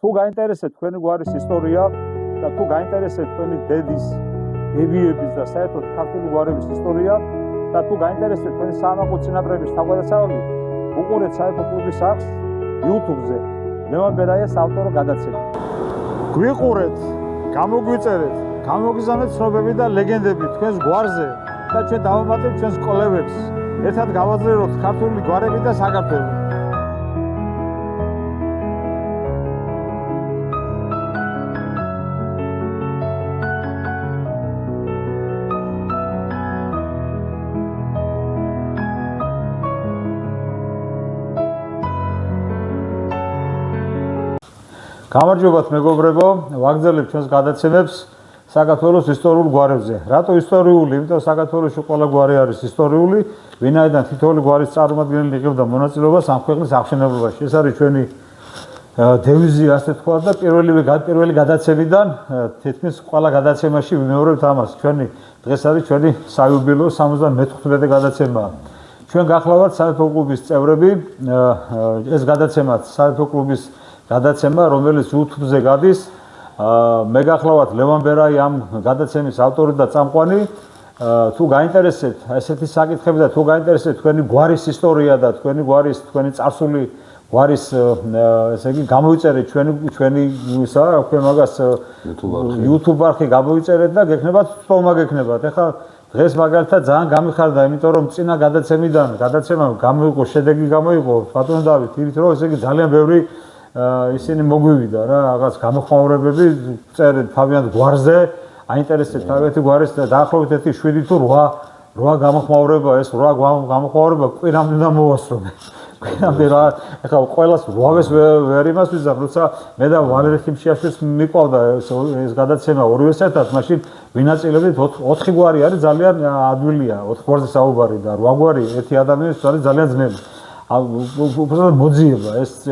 თუ გაინტერესებთ თქვენი გვარის ისტორია და თუ გაინტერესებთ თქვენი დედის, ბებიების და საერთოდ ქართული გვარების ისტორია და თუ გაინტერესებთ თქვენი საამაყო წინაპრების თავგადასავალი, უყურეთ საერთო კლუბის აქვს YouTube-ზე ლევან ბერაიას ავტორო გადაცემა. გვიყურეთ, გამოგვიწერეთ, გამოგიზამეთ ცნობები და ლეგენდები თქვენს გვარზე და ჩვენ დავამატებთ ჩვენს კოლეგებს. ერთად გავაძლიეროთ ქართული გვარები და საქართველო. გამარჯობათ მეგობრებო, ვაგრძელებთ ჩვენს გადაცემებს საქართველოს ისტორიულ გვარებზე. რატო ისტორიული? იმიტომ საქართველოში ყველა გვარი არის ისტორიული, ვინაიდან თითოეული გვარის წარმომადგენელი იღებდა მონაწილეობას ამ ქვეყნის აღშენებაში. ეს არის ჩვენი დევიზი, ასე თქვა და პირველი გადაცემიდან თითქმის ყველა გადაცემაში ვიმეორებთ ამას. დღეს არის ჩვენი საიუბილეო 75-მე გადაცემა. ჩვენ გახლავართ საერთო კლუბის წევრები, ეს გადაცემაც საერთო კლუბის გადაცემა, რომელიც YouTube-ზე გადის. მე გახლავართ ლევან ბერაი ამ გადაცემის ავტორი და წამყვანი. თუ გაინტერესებთ ესეთი საკითხები და თუ გაინტერესებთ თქვენი გვარის ისტორია და თქვენი წარსული გვარის ესე იგი გამოვიწერეთ ჩვენი მაგას YouTube არხი გამოვიწერეთ და გექნებათ სტომა გექნებათ. ეხლა დღეს მაგალითად ძალიან გამიხარდა, იმიტომ რომ წინა გადაცემა გამოიყო, შედეგი გამოიყო ბატონო დავით, თვითონ რომ ესე იგი ძალიან ბევრი ისინი მოგვივიდა რა, რაღაც გამოხმაურებები წერეთ თავიანთ გვარზე, აინტერესებთ თავიანთი გვარის და დაახლოებით 7 თუ 8 გამოხმაურება, ეს 8 გამოხმაურება კვირამდე უნდა მოვასწრობ. კვირამდე რა, ეხლა ყველას 8-ს ვერ იმას ვიზამ, როცა მე და ვალერი ხიმშიაშვილს მიყვავდა ეს გადაცემა ორივე საერთოდ, მაშინ ვინაწილებით 4 გვარი არის ძალიან ადვილია, 4 გვარზე საუბარი და 8 გვარი ერთი ადამიანის არის ძალიან ძნელი. უბრალოდ მოძიება ეს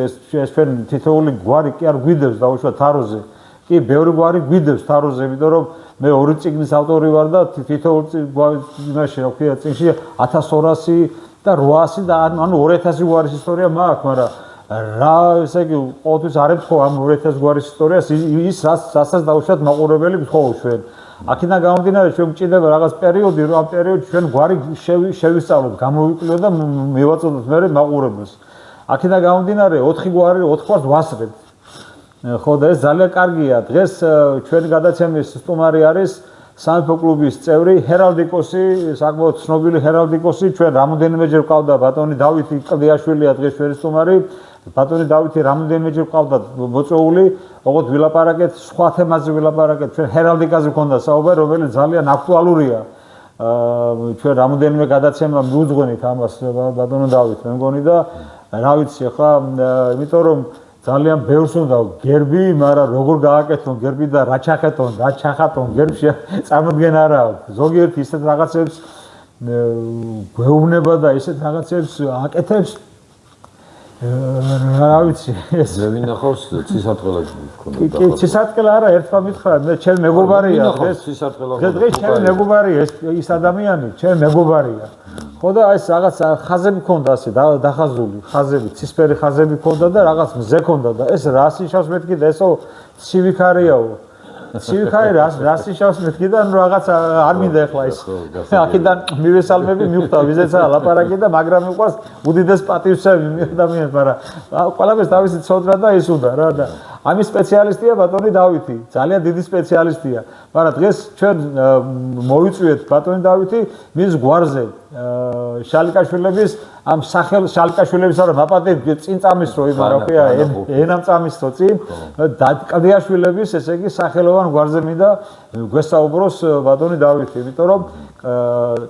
ჩვენ თითოეული გვარი კი არ გვიდევს დაუშვათ თაროზე. კი ბევრი გვარი გვიდევს თაროზე, იმიტომ რომ მე 2 წიგნის ავტორი ვარ და თითოეული გვარი იმაში რა ქვია წიგნში 1200 და 800 და ანუ 2000 გვარის ისტორია მაქვს, მაგრამ რა ესე იგი ყოველთვის არ ემთხოვ ამ 2000 გვარის ისტორიას ის რასაც დაუშვათ მაყურებელი გთხოვ ჩვენ. აქედან გამომდინარე ჩვენ გვჭირდება რაღაც პერიოდი, რომ ამ პერიოდში ჩვენ გვარი შევისწავლოთ, გამოვიკვლიოთ და მივაწოდოთ მერე მაყურებელს. აქედან გამომდინარე 4 გვარი 4 გვარს ვასწრებთ. ხო და ეს ძალიან კარგია. დღეს ჩვენი გადაცემის სტუმარი არის სამეფო კლუბის წევრი ჰერალდიკოსი, საკმაოდ ცნობილი ჰერალდიკოსი. ჩვენ რამოდენიმეჯერ ვყავდა ბატონი დავითი კლდიაშვილია დღეს ჩვენი სტუმარი. ბატონი დავითი რამოდენიმეჯერ ვყავდა მოწვეული, ოღონდ ვილაპარაკეთ სხვა თემაზე ვილაპარაკეთ. ჩვენ ჰერალდიკაზე გვქონდა საუბარი, რომელიც ძალიან აქტუალურია. ჩვენ რამოდენიმე გადაცემა მიუძღვენით ამას ბატონო დავით, მე მგონი და რა ვიცი ახლა, იმიტომ რომ ძალიან ბევრს უნდა გერბი, მაგრამ როგორ გააკეთონ გერბი და რა ჩახატონ გერბში წარმოდგენა არა აქვს. ზოგიერთი ისეთ რაღაცებს გვეუბნება და ისეთ რაღაცებს აკეთებს. რა ვიცი, ეს მე ვინახავს ცისარტყელა გქონდა. კი, ცისარტყელა არა, ერთმა მითხრა, ჩემ მეგობარია დღეს ცისარტყელა. დღეს ჩემ მეგობარია ის ადამიანი, ჩემ მეგობარია. ხო და ეს რაღაც ხაზები ქონდა ასე დახაზული, ხაზები, ცისფერი ხაზები ქონდა და რაღაც მზე ქონდა და ეს რას იშავს მეთქი და ესო ცივიქარიაო. ცივიქარი რას იშავს მეთქი და რაღაც არ მინდა ეხლა ის. აქედან მივესალმები, მივხვდა ვიზეცა ლაპარაკი და მაგრამ მიყვარს უდიდეს პატივცემი ადამიანს, მაგრამ ყველაფერს თავისი ცოდნა და ის უნდა რა და ამის სპეციალისტია ბატონი დავითი, ძალიან დიდი სპეციალისტია. მაგრამ დღეს ჩვენ მოვიწვიეთ ბატონი დავითი მის გვარზე შალიკაშვილების ამ შალიკაშვილების არა მაპატები წინ წამისრო იმ რა ქვია ენამ წამისრო წინ კლდიაშვილების ესე იგი სახელოვან გვარზე მინდა გვესაუბროს ბატონი დავითი, იმიტომ რომ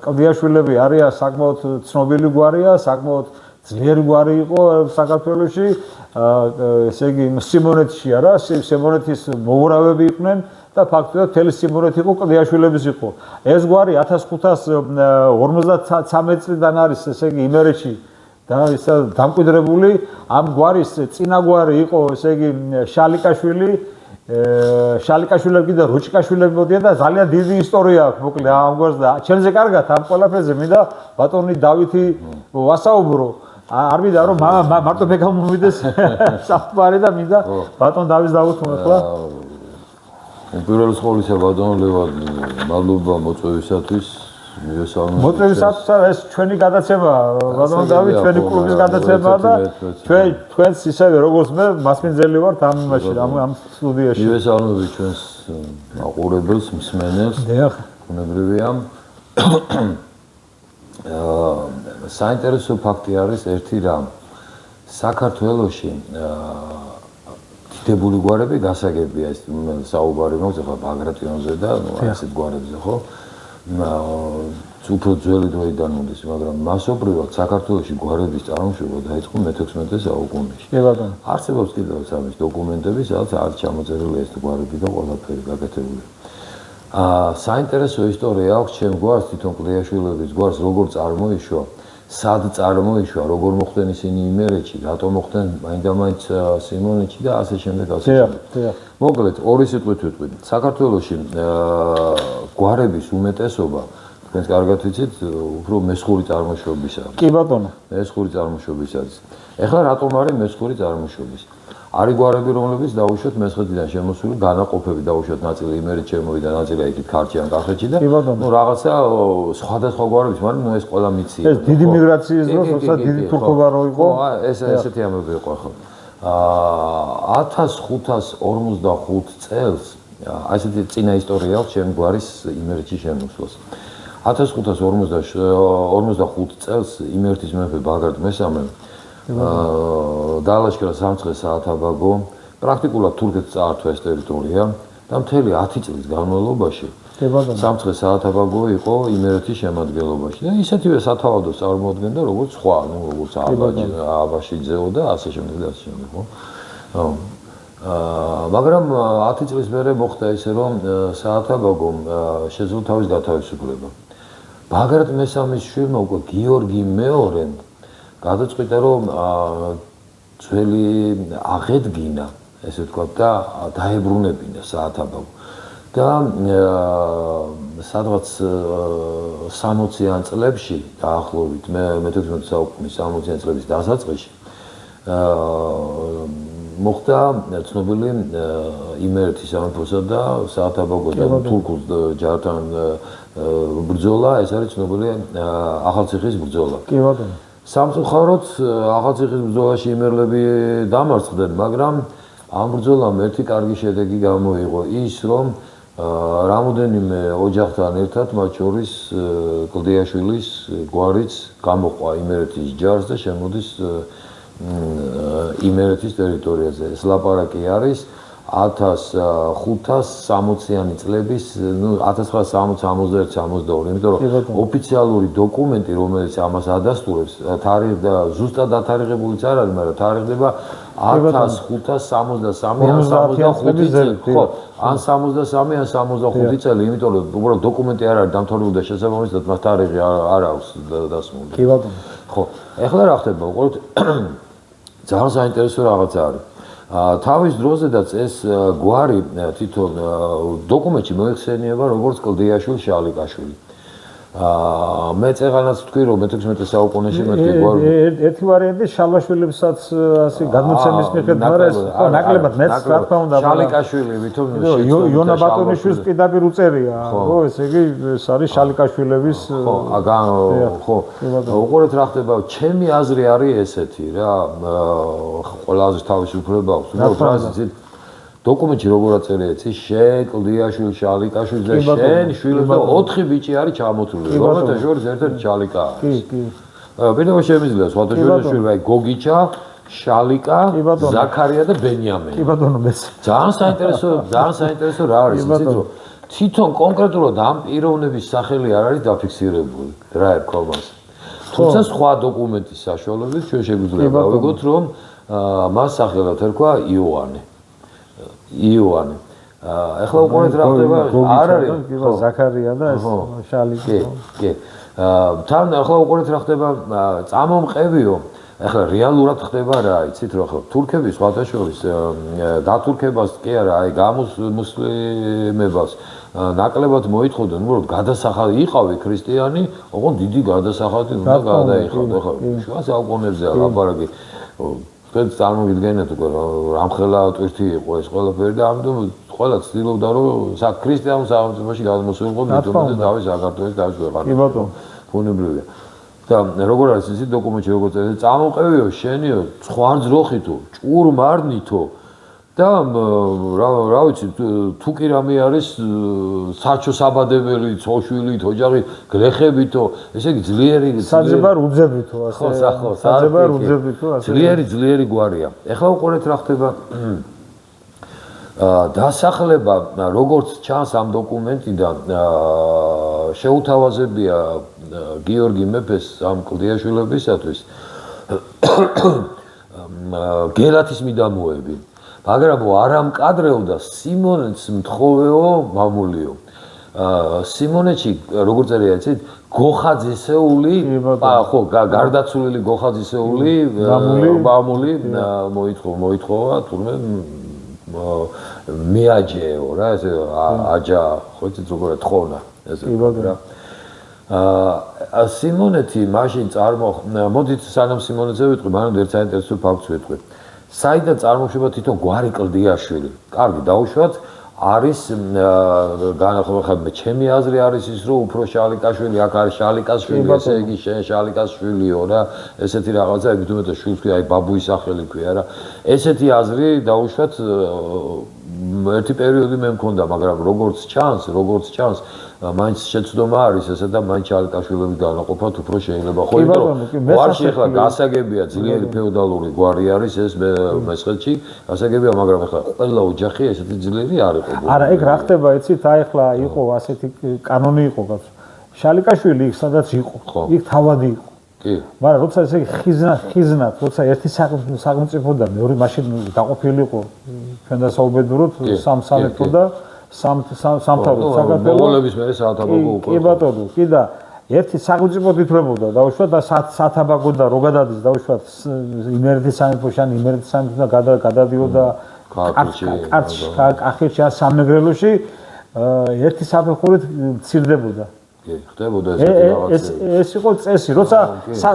კლდიაშვილები არიან საკმაოდ ცნობილი გვარია, საკმაოდ ძლიერი გვარი იყო საქართველოში, ესე იგი სიმონეთში არა, სიმონეთის მოურავები იყვნენ და ფაქტობრივად მთელი სიმონეთი იყო კლდიაშვილების იყო. ეს გვარი 1553 წლიდან არის, ესე იგი იმერეთში და ისა დამკვიდრებული. ამ გვარის წინა გვარი იყო, ესე იგი შალიკაშვილი, შალიკაშვილები და რუჭკაშვილები მოდიან და ძალიან დიდი ისტორია აქვს მოკლედ ამ გვარს და ჩემზე კარგად ამ ყველაფერზე მინდა ბატონი დავითი ვასაუბრო. არ მინდა რომ მარტო მე გამომივიდეს საფარი და მინდა ბატონ დავის დავუთმო ახლა. უპირველეს ყოვლისა ბატონ ლევან მადლობა მოწვევისათვის. მოწვევისათვის ეს ჩვენი გადაცემა ბატონ დავით ჩვენი კლუბის გადაცემა და ჩვენს ისევე როგორც მე მასპინძელი ვართ ამ იმაში ამ სტუდიაში. მივესალმები ჩვენს აყურებელს, მსმენელს. დიახ. უნებრივია. საინტერესო ფაქტი არის ერთი რამ. საქართველოში დიდებული გვარები გასაგებია ეს საუბარი მოხდა ხა ბაგრატიონზე და ასეთ გვარებზე ხო? უფრო ძველი დროიდან მოდის, მაგრამ მასობრივად საქართველოში გვარების წარმოშობა დაიწყო მე-16 საუკუნეში. კი ბატონო. არსებობს კიდევ სამის დოკუმენტები, სადაც არის ჩამოწერილი ეს გვარები და ყველაფერი გაკეთებული. საინტერესო ისტორია აქვს ჩემ გვარს, თვითონ კლდეაშვილების გვარს, როგორ წარმოიშვა, სად წარმოიშვა, როგორ მოხდნენ ისინი იმერეთში, რატომ მოხდნენ მაინდა-მაინც სიმონეთში და ასე შემდეგ, ასე შემდეგ. მოკლედ, ორი სიტყვით ვიტყვი. საქართველოში გვარების უმეტესობა, თქვენს კარგად ვიცით, უფრო მესხური წარმოშობის არის. კი ბატონო. მესხური წარმოშობის არის. ეხლა რატომ არის მესხური წარმოშობის? არის გვარები, რომლებიც დაუშვათ მესხეთიდან შემოსული განაყოფები, დაუშვათ ნაწილი იმერეთში შემოვიდა, ნაწილი იქით ქართლში ან კახეთში და ნუ რაღაცა სხვადასხვა გვარების, მაგრამ ნუ ეს ყველა მიცია. ეს დიდი მიგრაციის დროს, როცა დიდი თურქობა რო იყო. ეს ესეთი ამბები იყო ახლა. 1545 წელს ასეთი წინა ისტორია აქვს ჩემ გვარის იმერეთში შემოსვლას. 1545 წელს იმერეთის მეფე ბაგრატ მესამე დაალაშქრა სამცხე საათაბაგო, პრაქტიკულად თურქეთს წაართვა ეს ტერიტორია და მთელი 10 წლის განმავლობაში სამცხე საათაბაგო იყო იმერეთის შემადგენლობაში და ისეთივე სათავადოს წარმოადგენდა როგორც სხვა, ნუ როგორც აბაშიძეო და ასე შემდეგ და ასე შემდეგ, ხო? მაგრამ 10 წლის მერე მოხდა ისე რომ საათაბაგომ შეძლო თავის გათავისუფლება. ბაგრატ მესამის შვილმა უკვე გიორგი მეორემ გადაწყვიტა რომ ძველი აღედგინა, ესე ვთქვათ და დაებრუნებინა საათაბაგო. და სადღაც 60-იან წლებში დაახლოებით მე-16 საუკუნის 60-იან წლების დასაწყისში მოხდა ცნობილი იმერეთის სამეფოსა და საათაბაგოდან თურქულ ჯართან ბრძოლა, ეს არის ცნობილი ახალციხის ბრძოლა. კი ბატონო. სამწუხაროდ ახალციხის ბრძოლაში იმერლები დამარცხდნენ, მაგრამ ამ ბრძოლამ ერთი კარგი შედეგი გამოიღო ის, რომ რამოდენიმე ოჯახთან ერთად, მათ შორის კლდეაშვილის გვარიც გამოყვა იმერეთის ჯარს და შემოდის იმერეთის ტერიტორიაზე. ეს ლაპარაკი არის 1560-იანი წლების, ნუ 1960-62, იმიტომ რომ ოფიციალური დოკუმენტი, რომელიც ამას ადასტურებს, თარიღი და ზუსტად დათარიღებულიც არ არის, მაგრამ თარიღდება 1563 ან 65 წელი, ხო, ან 63 ან 65 წელი, იმიტომ რომ უბრალოდ დოკუმენტი არ არის დამთავრებული და შესაბამისად მას თარიღი არ აქვს დასმული. კი ბატონო. ხო, ეხლა რა ხდება? უყურეთ, ძალიან საინტერესო რაღაცა არის. თავის დროზედაც ეს გვარი თვითონ დოკუმენტში მოიხსენიება როგორც კლდეაშვილი შალიკაშვილი. მე წეღანაც ვთქვი რომ მე-16 საუკუნეში მეთქი გვარი. ერთი ვარიანტი შალაშვილებსაც ასე გადმოცემის მიხედვით, მაგრამ ეს ხო ნაკლებად მეც რა თქმა უნდა შალიკაშვილი ვითომ იონა ბატონიშვილის პირდაპირ უწერია, ხო, ესე იგი ეს არის შალიკაშვილების ხო. უყურეთ რა ხდება, ჩემი აზრი არის ესეთი რა, ყველაზე თავისუფლება აქვს, უბრალოდ რაზეც დოკუმენტში როგორ აწერია იცი შენ კლდეაშვილი შალიკაშვილი და შენ შვილები და 4 ბიჭი არის ჩამოთვლილი რომელთა შორის ერთ-ერთი შალიკა არის კი ბინდობა შემიძლია სხვათა შორის შვილი აი გოგიჩა შალიკა ზაქარია და ბენიამენი კი ბატონო მეც ძალიან საინტერესო რა არის იცით რომ თვითონ კონკრეტულად ამ პიროვნების სახელი არ არის დაფიქსირებული რა ერქვა მას თუმცა სხვა დოკუმენტის საშუალებით ჩვენ შეგვიძლია გავიგოთ რომ მას სახელად ერქვა იოანე. ეხლა უყურეთ რა ხდება, არ არის ხო ზაქარია და ეს შალიკა. კი. თან ეხლა უყურეთ რა ხდება, წამომყევიო. ეხლა რეალურად ხდება რა, იცით რა ხო, თურქების სხვათა შორის დათურქებას კი არა, აი გამოსვლებას ნაკლებად მოითხოვდნენ, უბრალოდ გადასახადი იყავი ქრისტიანი, ოღონდ დიდი გადასახადი უნდა გადაიხადო. ხო, შუა საუკუნეებზეა ლაპარაკი. თქვენ წარმოვიდგენთ უკვე რამხელა ტვირთი იყო ეს ყველაფერი და ამიტომ ყველა ცდილობდა რომ ქრისტიანულ სახელმწიფოში გადმოსულიყო მithumedes თავის საქართველოს თავის ქვეყანაში. კი ბატონო. ფუნებრივია. და როგორ არის ისი დოკუმენტი როგორ წერია წამოყევიო შენიო ხვანძროხითო ჭურმარნითო და რა ვიცი თუ კი რამე არის საჩო საბადებელი ოშვილით ოჯახით გლეხებითო ესე იგი ძლიერი საძებარ უძებითო ასე ხო საძებარ უძებითო ასე ძლიერი გვარია ეხლა უყურეთ რა ხდება დასახლება როგორც ჩანს ამ დოკუმენტიდან შეუთავაზებია გიორგი მეფეს ამ კლდიაშვილებისათვის გელათის მიდამოები მაგრამ არა მკადრეო და სიმონეთს მთხოვეო მამულიო სიმონეთში როგორ წერია იცით გოხაძისეული ხო გარდაცვლილი გოხაძისეული მამული მოითხოვა თურმე მეაჯეო რა ესე აჯა ხო იცით როგორ ეთხოვნა ესე რა სიმონეთი მაშინ მოდით სანამ სიმონეთზე ვიტყვი მანამდე ერთ საინტერესო ფაქტს ვიტყვი საიდან წარმოშობა თვითონ გვარი კლდიაშვილი კარგი დაუშვათ არის განახორხებმე ჩემი აზრი არის ის რომ უფრო შალიკაშვილი აქ არის შალიკაშვილი ესე იგი შენ შალიკაშვილიო რა ესეთი რაღაცა ეგ თუმცა შვილს ქვია აი ბაბუის სახელი ქვია რა ესეთი აზრი დაუშვათ ერთი პერიოდი მე მქონდა მაგრამ როგორც ჩანს მაინც შეცდომა არის ესა და მაინც შალიკაშვილები განაყოფათ უფრო შეიძლება ხო იმიტომ გვარში ახლა გასაგებია ძლიერი ფეოდალური გვარი არის ეს მესხეთში გასაგებია მაგრამ ახლა ყველა ოჯახი ესეთი ძლიერი არ იყო არა ეგ რა ხდება იცით აი ახლა იყო ასეთი კანონი იყო შალიკაშვილი იქ სადაც იყო იქ თავადი იყო კი მაგრამ როცა ესე ხიზნად როცა ერთი სახელმწიფო და მეორე მაშინ დაყოფილი იყო ჩვენ დასაუბედუროთ სამეფო და სამთავრობო საქართველოს მონღოლების მერე საათაბაგო უკვე კი ბატონო კი და ერთი სახელმწიფო თითრებოდა დაუშვათ და საათაბაგო და რო გადადის დაუშვათ იმერეთის სამეფოში ან იმერეთის სამეფოდან გადადიოდა კახეთში ან სამეგრელოში ერთი საფეხურით მცირდებოდა კი ხდებოდა ეს იყო წესი როცა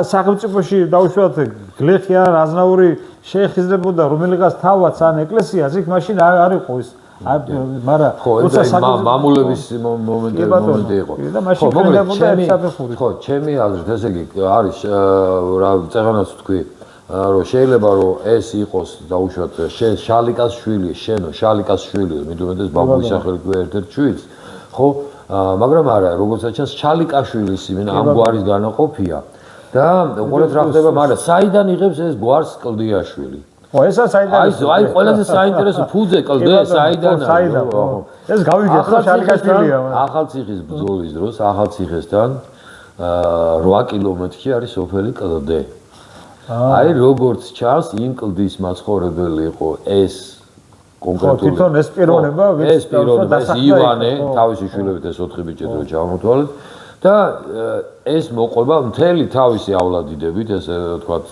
სახელმწიფოში დაუშვათ გლეხი ან აზნაური შეეხიზნებოდა რომელიღაც თავად ან ეკლესიას იქ მაშინ არ იყო ეს მაგრამ როცა მამულების მომენტი იყო ხო მოგვიდებოდა ერთ საფეხურით ხო ჩემი აზრით ესე იგი არის რა წეღანაც თქვი რომ შეიძლება რომ ეს იყოს დაუშვათ შალიკას შვილი შენო შალიკას შვილი მithumedes ბაბუის სახელი ქვია ერთ-ერთ შვილს ხო მაგრამ არა როგორც ჩანს შალიკაშვილის იმენ ამ გვარის განაყოფია და უყურეთ რა ხდება მაგრამ საიდან იღებს ეს გვარს კლდიაშვილი ო ესა საინტერესო აი ყველაზე საინტერესო ფუძე კლდე საიდან ეს გავიგეთ რა შალიკაშვილია ახალციხის ბრძოლის დროს ახალციხესთან 8 კილომეტრში არის სოფელი კლდე აი როგორც ჩანს იმ კლდის მაცხოვრებელი იყო ეს კონკრეტული თვითონ ეს პიროვნება ეს ივანე თავისი შვილებით ეს 4 ბიჭი რო ჩამოთვალეთ და ეს მოყვება მთელი თავისი ავლადიდებით ესე ვთქვათ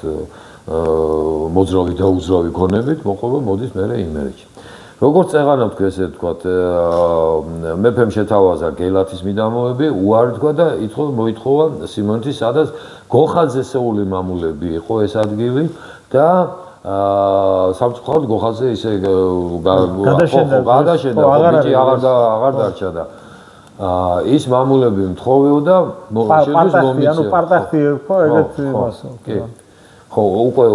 მოძრავი და უძრავი ქონებით მოყვება მოდის მე იმერეთში როგორც წეღანა თქვი ესე ვთქვათ მეფემ შეთავაზა გელათის მიდამოები უარი თქვა და მოითხოვა სიმონეთის სადაც გოხაძესეული მამულები იყო ეს ადგილი და სამწუხაროდ გოხაძე ისე გადაშენდა ბიჭი აღარ დარჩა და ის მამულები მთხოვეო და ანუ პარტახი ხო ეგეთ იმას ხო უკვე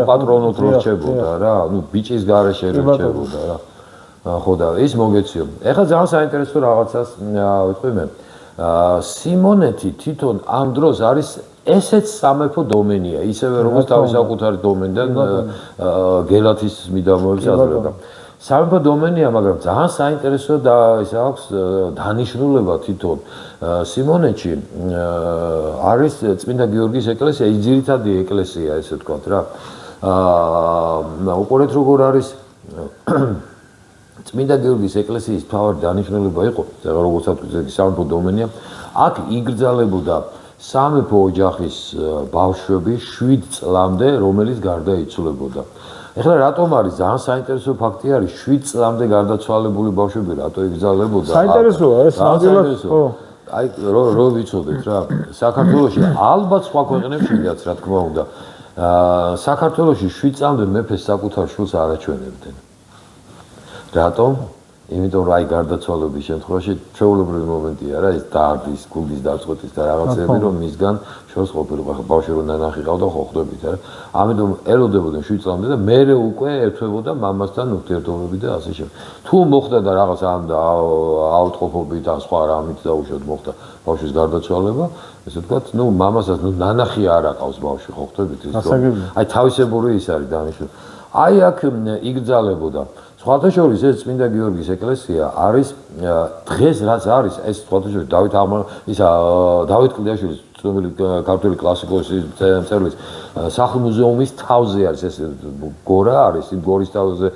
პატრონოთ რო რჩებოდა რა ნუ ბიჭის გარეშე რო რჩებოდა რა ხო და ის მოგეციო ეხლა ძალიან საინტერესო რაღაცას ვიტყვი მე სიმონეთი თვითონ ამ დროს არის ესეც სამეფო დომენია ისევე როგორც თავის საკუთარი დომენიდან გელათის მიდამოებს აძლევდა სამეფო დომენია მაგრამ ძალიან საინტერესო და ის აქვს დანიშნულება თვითონ სიმონეთში არის წმინდა გიორგის ეკლესია ის ძირითადი ეკლესია ესე ვთქვათ რა უყურეთ როგორ არის წმინდა გიორგის ეკლესიის მთავარი დანიშნულება იყო როგორც ვთქვით სამეფო დომენია აქ იგრძალებოდა სამეფო ოჯახის ბავშვები 7 წლამდე რომელიც გარდაიცვლებოდა ეხლა რატომ არის ძალიან საინტერესო ფაქტი არის 7 წლამდე გარდაცვალებული ბავშვები რატო იგზალებოდა? საინტერესოა ეს ნამდვილად ხო. აი რო ვიცოდეთ რა საქართველოში ალბათ სხვა ქვეყნებშიც რა თქმა უნდა საქართველოში 7 წლამდე მეფეს საკუთარ შვილს არ აჩვენებდნენ. რატომ? იმიტომ რომ აი გარდაცვალების შემთხვევაში ჩვეულებრივი მომენტია რა ეს დარდის, გულის დაწყვეტის და რაღაცები რომ მისგან შორს ყოფილიყო ხო ბავშვი რომ ნანახი ყავდა ხო ხვდებით რა. ამიტომ ელოდებოდნენ 7 წლამდე და მერე უკვე ერთვებოდა მამასთან ურთიერთობები და ასე შემდეგ. თუ მოხდა და რაღაც ამ აუტყოფობით ან სხვა რამით დაუშვათ მოხდა ბავშვის გარდაცვალება, ესე ვთქვათ, ნუ მამასაც ნუ ნანახი არ აყავს ბავშვი ხო ხვდებით ის რომ აი თავისებური ის არის დანიშნული. აი აქ იგრძალებოდა სხვათა შორის ეს წმინდა გიორგის ეკლესია არის დღეს რაც არის ეს სხვათა შორის დავით კლდიაშვილის ცნობილი ქართული კლასიკოსის მწერლის სახლ-მუზეუმის თავზე არის ეს გორა არის იმ გორის თავზე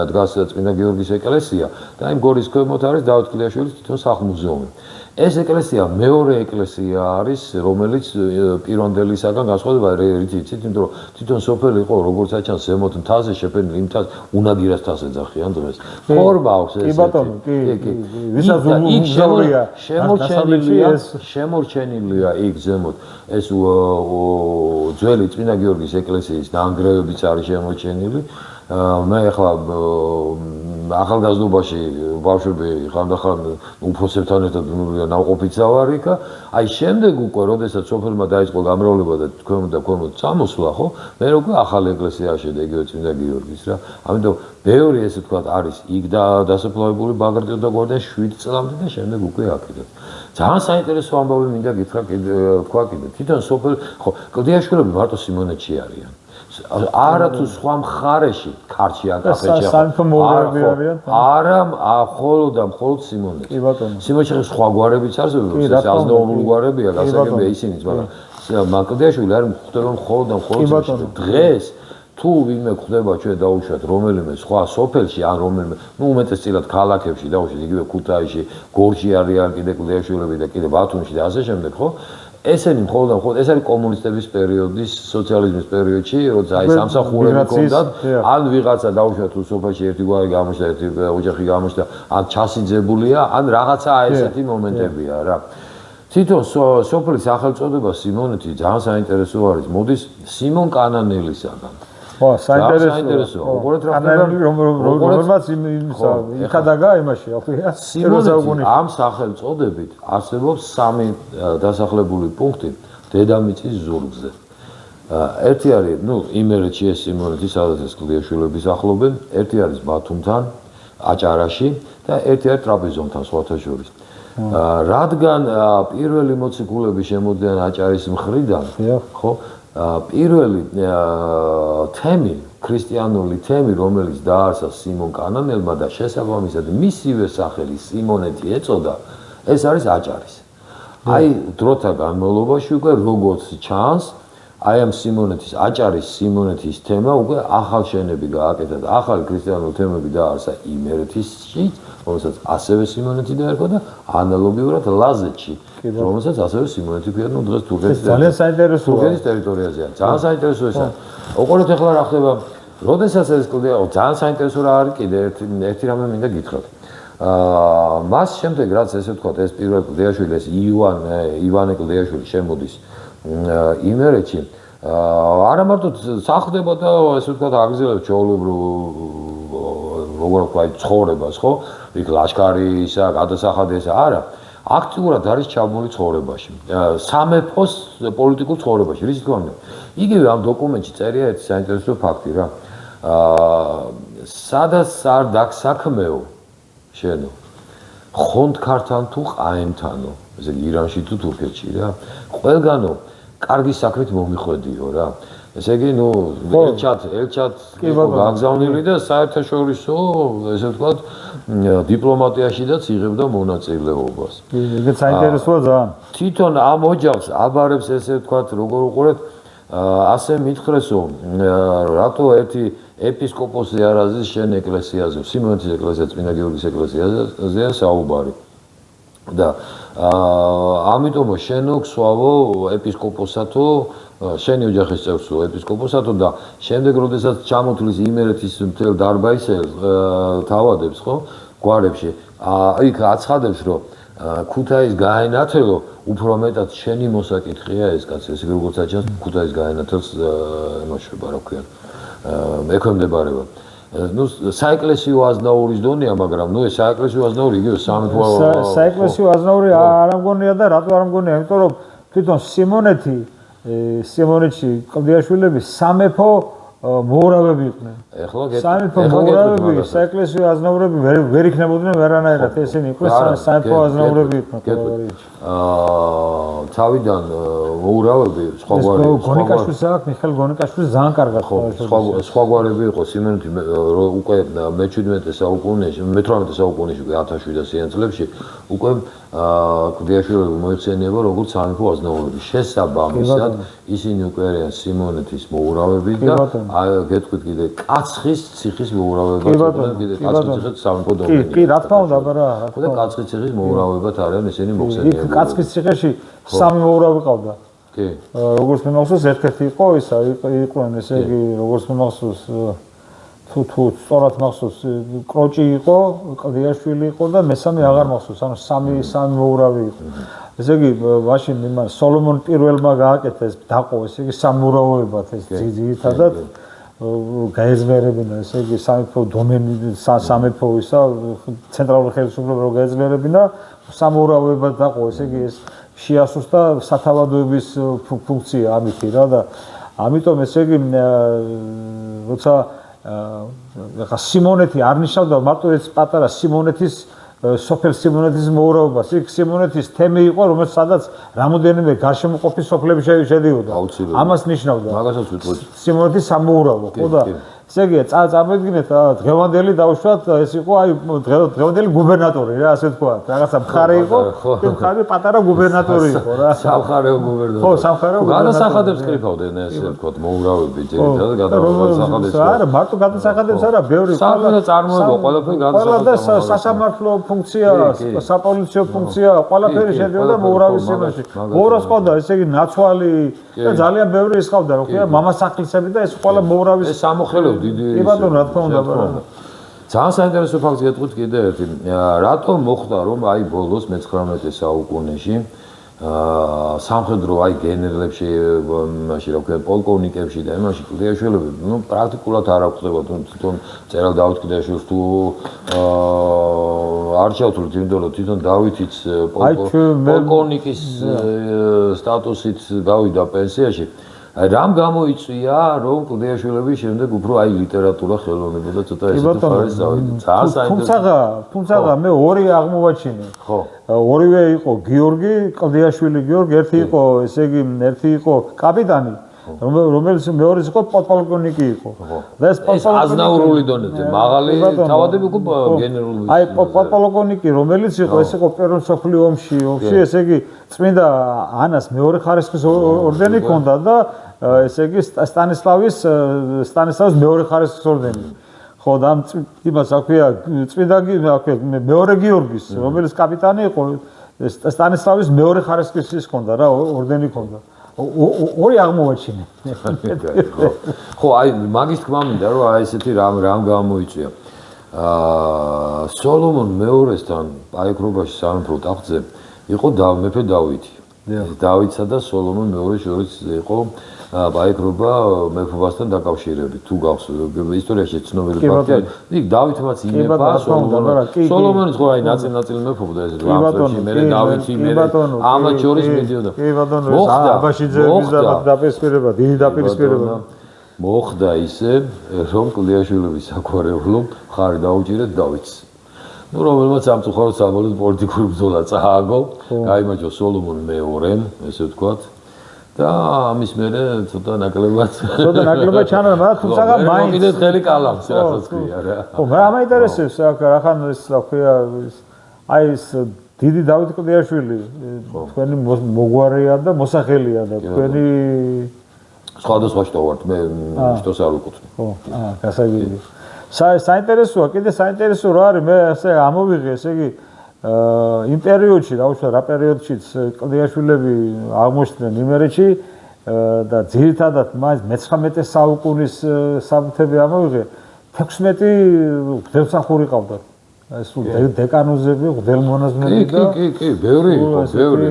დგას წმინდა გიორგის ეკლესია და იმ გორის ქვემოთ არის დავით კლდიაშვილის თვითონ სახლ-მუზეუმი. ეს ეკლესია მეორე ეკლესია არის, რომელიც პირვანდელისაგან განსხვავდება რითიც, იმიტომ რომ თვითონ სოფელი იყო, როგორც აჩანს, ზემოთ მთაზე შეფენილი იმ თავს, უნაგირას თავს ეძახიან დღეს. ხორბა აქვს ეს. კი ბატონო, კი. ვისაც უმზაურია, შემორჩენილია იქ ზემოთ ეს ძველი წმინდა გიორგის ეკლესიის ნანგრევებიც არის შემორჩენილი. მე ახლა ახალგაზრდობაში ბავშვები ხანდახან უფროსებთან ერთად ნავყოფიცა ვარ იქ. აი შემდეგ უკვე, როდესაც სოფელმა დაიწყო გამრავლება და თქვენ და წამოსვლა, ხო? მე უკვე ახალი ეკლესია აშენდა იგივე წმინდა გიორგის რა. ამიტომ ბევრი ესე ვთქვათ არის იქ დასაფლავებული ბაგრატიო და გვარდიან 7 წლამდე და შემდეგ უკვე აქედან. ძალიან საინტერესო ამბავი მინდა გითხრა თქვა კიდე. თვითონ სოფელ ხო კლდიაშვილები მარტო სიმონეთში არიან. არა თუ სხვა მხარეში, ქართლში ან კახეთში. არა, მხოლოდ სიმონეთში. კი ბატონო. სიმონეთში სხვა გვარებიც არსებობს, ეს აზნაურული გვარებია, გასაგებია ისინიც, მაგრამ კლდიაშვილი არ ხვდება მხოლოდ სიმონეთში. დღეს თუ ვინმე ხვდება ჩვენ დაუშვათ რომელიმე სხვა სოფელში ან რომელიმე, ნუ უმეტესწილად ქალაქებში დაუშვათ იგივე ქუთაისში, გორში არიან კიდე კლდიაშვილები და კიდე ბათუმში და ასე შემდეგ, ხო? ესენი მხოლოდ ეს არის კომუნისტების პერიოდის, სოციალიზმის პერიოდში, როცა აი სამსახურები ჰქონდათ, ან ვიღაცა დაუშვათ თუ სოფელში ერთი გვარი გამოჩნდა, ერთი ოჯახი გამოჩნდა, ან ჩასიძებულია, ან რაღაცა ესეთი მომენტებია რა. თვითონ სოფლის სახელწოდება სიმონეთი ძალიან საინტერესო არის, მოდის სიმონ კანანელისაგან. ხო, საინტერესოა. უყურეთ რა ხდება, რომელმაც იქადაგა იმაში, აღვია. სიმონეთი ამ სახელწოდებით არსებობს 3 დასახლებული პუნქტი დედამიწის ზურგზე. ერთი არის, ნუ იმერეთში ეს სიმონეთი, სადაც ეს კლდიაშვილები სახლობენ, ერთი არის ბათუმთან, აჭარაში და ერთი არის ტრაპიზონთან სხვათა შორის. რადგან პირველი მოციქულები შემოდიან აჭარის მხრიდან, ხო? პირველი თემი, ქრისტიანული თემი, რომელიც დაარსა სიმონ კანანელმა და შესაბამისად მისივე სახელი სიმონეთი ეწოდა, ეს არის აჭარის. აი დროთა განმავლობაში უკვე როგორც ჩანს, აი ამ სიმონეთის, აჭარის სიმონეთის თემა უკვე ახალშენები გააკეთა და ახალი ქრისტიანული თემები დაარსა იმერეთში, რომელსაც ასევე სიმონეთი დაერქვა და ანალოგიურად ლაზეთში, რომელსაც ასევე სიმონეთი ქვია, ნუ დღეს თურქეთის ძალიან საინტერესოა. თურქეთის ტერიტორიაზეა. ძალიან საინტერესო ეს არის. უყურეთ ახლა რა ხდება, როდესაც ეს კლდია, ძალიან საინტერესო რა არის კიდე ერთი რამე მინდა გითხრათ. მას შემდეგ რაც ესე ვთქვათ, ეს პირველ კლდიაშვილი, ეს ივანე კლდიაშვილი შემოდის იმერეთში, არა მარტო სახლდება და ესე ვთქვათ აგრძელებს ჩვეულებრივ როგორ ვთქვა, ცხოვრებას, ხო? იქ ლაშქარისა, გადასახადი არა. აქტიურად არის ჩაბმული ცხოვრებაში. სამეფოს პოლიტიკურ ცხოვრებაში, რის თქმა უნდა. იგივე ამ დოკუმენტში წერია ერთი საინტერესო ფაქტი რა. სადაც არ დაგსაქმეო შენო. ხონდქართან თუ ყაენთანო, ესე ირანში თუ თურქეთში რა. ყველგანო კარგი საქმით მომიხვედიო რა. ესე იგი, ნუ ელჩად იყო გაგზავნილი და საერთაშორისო, ესე ვთქვათ, დიპლომატიაშიდაც იღებდა მონაწილეობას. ეგეც საინტერესოა ძალიან. თვითონ ამ ოჯახს აბარებს ესე ვთქვათ, როგორ უყურეთ, ასე მითხრესო, რატო ერთი ეპისკოპოსი არ აზის შენ ეკლესიაზე, სიმონეთის ეკლესია, წმინდა გიორგის ეკლესიაზეა საუბარი. და ამიტომ შენო ქსვავო ეპისკოპოსათო შენი ოჯახის წევრს ეპისკოპოსათო და შემდეგ როდესაც ჩამოთვლის იმერეთის მთელ დარბაისელს თავადებს ხო გვარებში იქ აცხადებს რომ ქუთაის გაენათელო უფრო მეტად შენი მოსაკითხია ეს კაცი ესე როგორც აჩას ქუთაის გაენათელს ემოშება რა ქვია ექვემდებარება ну საეკლესიო აზნაურის დონეა მაგრამ ну ეს საეკლესიო აზნაური იგივე სამეფო საეკლესიო აზნაური არ ამგონია და რატო არ ამგონია იმიტომ რომ თვითონ სიმონეთში კლდიაშვილები სამეფო მოურავები იყვნენ. სამეფო მოურავები, საეკლესიო აზნაურები ვერ იქნებოდნენ ვერანაირად ესენი იყვნენ სამეფო აზნაურები იყვნენ. თავიდან მოურავები სხვაგვარი გონიკაშვილს აქვს მიხეილ გონიკაშვილს ძალიან კარგად სხვაგვარები იყო სიმონეთი უკვე მე-17 საუკუნეში მე-18 საუკუნეში 1700-იან წლებში უკვე კლდიაშვილები მოიხსენიება როგორც სამეფო აზნაურები. შესაბამისად ისინი უკვე არიან სიმონეთის მოურავები და გეტყვით კიდე კაცხის ციხის მოურავებად იყვნენ კიდე კაცხის ციხის სამეფო დომენი. კი, რა თქმა უნდა, რა. და კაცხის ციხის მოურავებად არიან ისინი მოხსენიებული. იქ კაცხის ციხეში სამი მოურავი ყავდა. კი. როგორც მე მახსოვს, ერთ-ერთი იყო ისა, იყვნენ ესე იგი, როგორც მე მახსოვს, თუ სწორად მახსოვს, კროჭი იყო, კლდიაშვილი იყო და მესამე აღარ მახსოვს, ანუ სამი მოურავი იყო. ესე იგი, მაშინ იმან სოლომონ პირველმა გააკეთა ეს დაყო, ესე იგი სამურავოებად ეს ძირითადად გაეზმერებინა, ესე იგი სამეფო დომენი, სამეფო ისა ცენტრალური ხელისუფლება რო გაეზმერებინა, სამურავოებად დაყო, ესე იგი ეს შეასუსტა სათავადოების ფუნქცია ამითი რა და ამიტომ ესე იგი როცა ახლა სიმონეთი არ ნიშნავდა მარტო ეს პატარა სიმონეთის სოფელ სიმონეთის მოურავებას. იქ სიმონეთის თემი იყო, რომელიც სადაც რამოდენიმე გარშემოყოფი სოფლები შედიოდა. ამას ნიშნავდა. მაგასაც ვიტყვით. სიმონეთის სამოურავო, ხო და ესე იგი, წამოიდგინეთ, დღევანდელი დავუშვათ, ეს იყო აი დღევანდელი გუბერნატორი რა, ასე ვთქვათ. რაღაცა მხარე იყო, მხარე პატარა გუბერნატორი იყო რა. სამხარეო გუბერნატორი. ხო, სამხარეო გუბერნატორი. გადასახადებს კრიფავდნენ ესე ვთქვათ, მოურავები ძირითადად გადასახადებს. არა, მარტო გადასახადებს არა, ბევრი საერთოდ წარმოება ყველაფერი გადასახადებს. ყველა და სასამართლო ფუნქცია, საპოლიციო ფუნქცია, ყველაფერი შედიოდა მოურავის სიმონეთში. მოურავს ყავდა, ესე იგი, ნაცვალი და ძალიან ბევრი ის ყავდა, რა ქვია, მამასახლისები და ეს ყველა მოურავის სამოხელე დიდი კი ბატონო, რა თქმა უნდა, ძალიან საინტერესო ფაქტი გეტყვით კიდე ერთი. რატომ მოხდა რომ აი ბოლოს მე-19 საუკუნეში სამხედრო აი გენერლებში, მაშინ რა ქვია, პოლკოვნიკებში და იმაში კლდიაშვილები, ну, პრაქტიკულად არ აღწევდა თვითონ წერალ დავით კლდიაშვილს თუ არ ჩავთვლით, იმიტომ რომ თვითონ დავითიც პოლკოვნიკის სტატუსით გავიდა პენსიაში. რამ გამოიწვია რომ კლდიაშვილები შემდეგ უფრო აი ლიტერატურა ხელოვნება და ცოტა ესეთი ფარის წავიდა. თუმცა მე ორი აღმოვაჩინე. ხო. ორივე იყო გიორგი, კლდიაშვილი გიორგი, ერთი იყო, ესე იგი, ერთი იყო კაპიტანი, რომელიც მეორე იყო პოლკოვნიკი იყო. და ეს აზნაურული დონეზე, მაღალი თავადები უკვე გენერალური. აი პოლკოვნიკი, რომელიც იყო, ეს იყო პირველ მსოფლიო ომში, ესე იგი, წმინდა ანას მეორე ხარისხის ორდენი ჰქონდა და ესე იგი სტანისლავის მეორე ხარისხის ორდენი. ხო და იმას აქვია წმინდა მეორე გიორგის, რომელიც კაპიტანი იყო, სტანისლავის მეორე ხარისხის ის ჰქონდა რა, ორდენი ჰქონდა. ორი აღმოვაჩინე. ხო, აი მაგის თქმა მინდა რომ აი ესეთი რამ გამოიწვია. სოლომონ მეორესთან პაიქრობაში სამეფო ტახტზე იყო მეფე დავითი. დავითსა და სოლომონ მეორე შორის იყო პაიქრობა მეფობასთან დაკავშირებით. თუ გახსოვთ, ისტორიაში ცნობილი ფაქტია. იქ დავითმაც იმეფა სოლომონის ხო აი ნაწილ-ნაწილ მეფობდა ეს რამსში, მე დავითი, მე ამათ შორის მიდიოდა. კი ბატონო, აბაშიძეების დაპირისპირება, დიდი დაპირისპირება. მოხდა ისე, რომ კლდიაშვილების საგვარეულო მხარი დაუჭირეთ დავითს. ну, რომელმაც სამწუხაროდ საბოლოოდ პოლიტიკური ბრძოლა წააგო, გაიმარჯვა სოლომონ მეორემ, ესე ვთქვათ. და ამის მერე ცოტა ნაკლებად ჩანა, მაგრამ თუმცა მაინც კიდე ხელი კალამს რასაც ქვია რა. ხო, მაგრამ მაინტერესებს რახან ეს რა ქვია, აი ეს დიდი დავით კლდიაშვილი, თქვენი მოგვარია და მოსახელია და თქვენი სხვადასხვა შტო ვართ, მე შტოს არ ვიკუთვნი. ხო, გასაგები. საინტერესოა, კიდე საინტერესო რა არის, მე ასე ამოვიღე, ესე იგი იმ პერიოდში, რა უშვა რა პერიოდშიც კლდიაშვილები აღმოჩნდნენ იმერეთში, და ძირითადად მას მე-19 საუკუნის საბუთები ამოვიღე 16 ღმერთსახური ყავდა. ეს დეკანოზები, ღმერთმონაზვნები და კი, ბევრი იყო, ბევრი,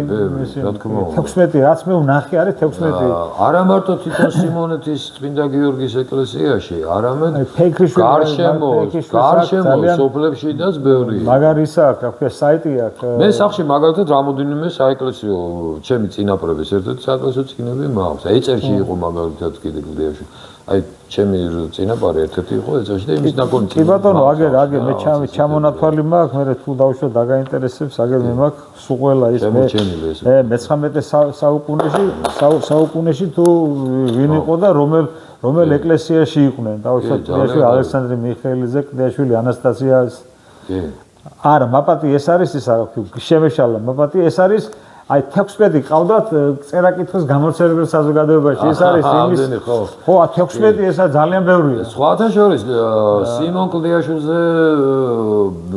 რა თქმა უნდა. 16 რაც მე ვნახე არის 16. არა მარტო თვითონ სიმონეთის წმინდა გიორგის ეკლესიაში, არამედ გარშემო სოფლებშიც ბევრი. მაგარი ისა აქვს, რა ქვია, საიტი აქვს. მე სახში მაგალითად რამოდენიმე საეკლესიო ჩემი წინაპრების ერთ-ერთი საეკლესიო წიგნები მაქვს. ეწერში იყო მაგალითად კიდე კლდეაში. აი ჩემი წინაპარი ერთ-ერთი იყო ეწერში და იმის ნაკონი კი ბატონო, აგერ მე ჩამონათვალი მაქვს, მე თუ დავუშვათ დაგაინტერესებს, აგერ მე მაქვს სულ ყველა ის მე მე-19 საუკუნეში თუ ვინ იყო და რომელ ეკლესიაში იყვნენ, დავუშვათ კლდეაშვილი ალექსანდრე მიხეილიძე, კლდეაშვილი ანასტასიას. კი. არა, მაპატი ეს არის ისა, შემეშალა მაპატი ეს არის აი 16 ყავდათ წერა-კითხვის გამოცდილებელ საზოგადოებაში. ეს არის იმის ხო 16 ესა ძალიან ბევრია. სხვათა შორის სიმონ კლდეაშვილზე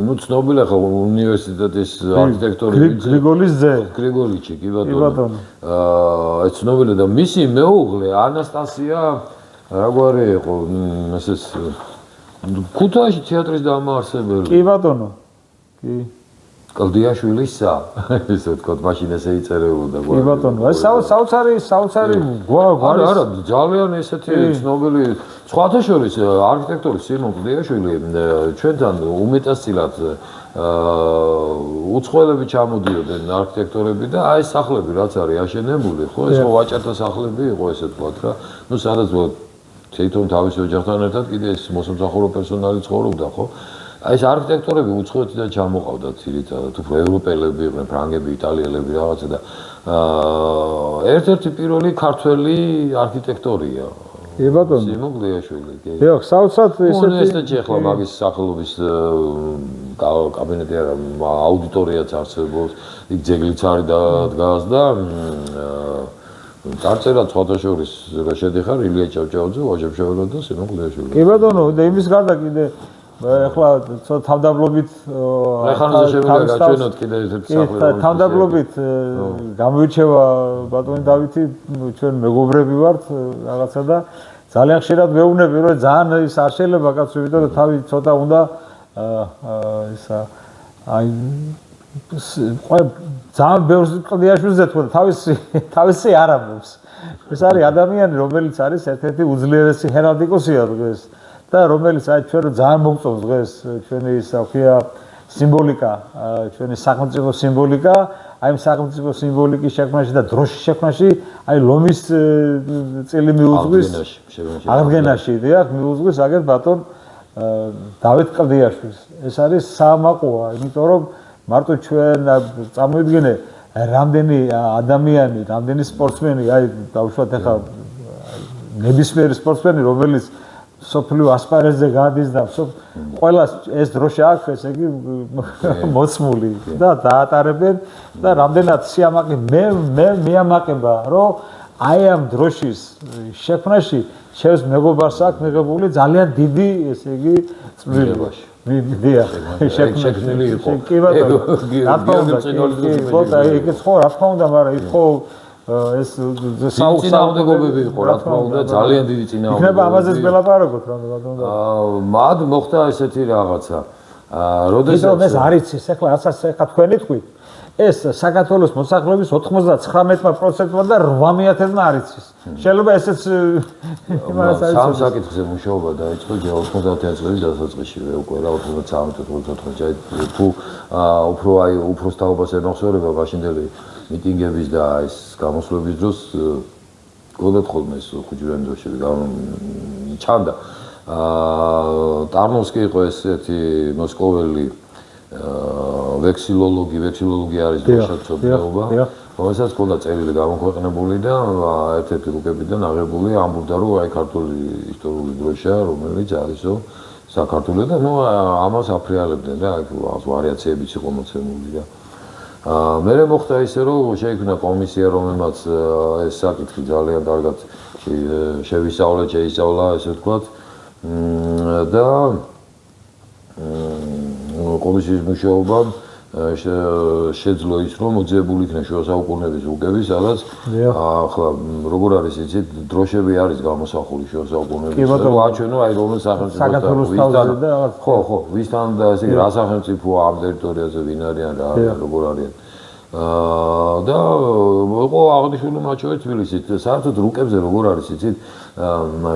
ნუ ცნობილი ხო უნივერსიტეტის არქიტექტორი გრიგოლის ძე. გრიგოლიჩი, კი ბატონო. ეს ცნობილი და მისი მეუღლე ანასტასია რაგვარი იყო ესეც ქუთაისში თეატრის დამაარსებელი. კი ბატონო. კი. კლდეაშვილისა, ესე ვთქვათ, მაშინ ესე იწერებოდა გვარი. კი ბატონო, ეს საოცარი გვარი. არა, ძალიან ესეთი ცნობილი სხვათა შორის არქიტექტორი სიმონ კლდეაშვილი ჩვენთან უმეტესწილად უცხოელები ჩამოდიოდნენ არქიტექტორები და აი სახლები რაც არის აშენებული, ხო, ეს ხო ვაჭართა სახლები იყო ესე ვთქვათ რა. ნუ სადაც თვითონ თავის ოჯახთან ერთად კიდე ეს მოსამსახურო პერსონალი ცხოვრობდა, ხო? აი ეს არქიტექტორები უცხოეთიდან ჩამოყავდათ ძირითადად, უფრო ევროპელები იყვნენ, ფრანგები, იტალიელები რაღაცა და ერთ-ერთი პირველი ქართველი არქიტექტორია. კი ბატონო. სიმონ კლდეაშვილი. კი, საოცრად ესეთი ახლა მაგის სახელობის კაბინეტი არა, აუდიტორიაც არსებობს, იქ ძეგლიც არის დგას და წარწერა სხვათა შორის რა შედიხარ ილია ჭავჭავაძე, ვაჟებ შეველა და სიმონ კლდეაშვილი. კი ბატონო, და იმის გარდა კიდე ახლა ცოტა თავდაბლობით ახანზე შემიძლია გაჩვენოთ კიდე ერთ-ერთი სახელი. თავდაბლობით გამოირჩევა ბატონი დავითი, ჩვენ მეგობრები ვართ რაღაცა და ძალიან ხშირად მეუბნები, რომ ძალიან ის არ შეიძლება კაცო, იმიტომ რომ თავი ცოტა უნდა ისა აი ძალიან ბევრს კლდეაშვილზე თქვა თავისი არ ამბობს. ეს არის ადამიანი, რომელიც არის ერთ-ერთი უძლიერესი ჰერალდიკოსია დღეს. და რომელიც აი ჩვენ ძალიან მოგწონს დღეს ჩვენი ისა ხია სიმბოლიკა, ჩვენი სახელმწიფო სიმბოლიკა, აი სახელმწიფო სიმბოლიკის შექმნაში და დროშის შექმნაში, აი ლომის წილი მიუძღვის აღდგენაში, დიახ, მიუძღვის აგერ ბატონ დავით კლდეაშვილს. ეს არის საამაყოა, იმიტომ რომ მარტო ჩვენ წამოვიდგინე რამდენი ადამიანი, რამდენი სპორტსმენი, აი დავუშვათ ახლა ნებისმიერი სპორტსმენი, რომელიც სოფლიო ასპარეზზე გადის და ყველას ეს დროშა აქვს, ესე იგი მოცმული და დაატარებენ და რამდენად სიამაყე მე მიამაყება, რომ აი ამ დროშის შექმნაში ჩემს მეგობარს აქვს მიღებული ძალიან დიდი, ესე იგი წვლილებაში. დიახ, შექმნილი იყო. კი ბატონო. რა თქმა უნდა, ეგეც ხო, რა თქმა უნდა, მაგრამ იქ ხო ეს საუკუნეობები იყო, რა თქმა უნდა, ძალიან დიდი წინააღმდეგობები. იქნება ამაზეც ველაპარაკოთ, რა თქმა უნდა. მად მოხდა ესეთი რაღაცა. როდესაც ეს არის ის ახლა ასაც ახლა თქვენი თქვით, ეს საქართველოს მოსახლეობის 99%-მა და 800-მა არის ის. შეიძლება ესეც სამ საკითხზე მუშაობა დაიწყო 90-იან წლების დასაწყისშივე, უკვე რა 93-94 თუ უფრო აი უფროს თაობას ემახსოვრება მაშინდელი მიტინგების და ეს გამოსვლების დროს გქონდათ ხოლმე ეს ხუჭირანი დროშები ჩანდა. ტარნოვსკი იყო ესეთი მოსკოველი ვექსილოლოგი არის დროშაცოდნეობა, რომელსაც ჰქონდა წერილი გამოქვეყნებული და ერთ-ერთი რუკებიდან აღებული ამბობდა, რომ აი ქართული ისტორიული დროშა, რომელიც არისო საქართველოს და ნუ ამას აფრიალებდნენ და აი ვარიაციებიც იყო მოცემული და მერე მოხდა ისე, რომ შეიქმნა კომისია, რომელმაც ეს საკითხი ძალიან კარგად შეისწავლა, ესე ვთქვათ. და კომისიის მუშაობამ შეძლო ის რომ მოძიებული იქნა შუა საუკუნეების უკები, სადაც ახლა როგორ არის იცით, დროშები არის გამოსახული შუა საუკუნეების. ვაჩვენო აი რომელ სახელმწიფოსთან ხო, ვისთან და ესე იგი რა სახელმწიფოა ამ ტერიტორიაზე, ვინ არიან, რა როგორ არიან. და იყო აღნიშნული მაჩვენე თბილისით. საერთოდ რუკებზე როგორ არის იცით,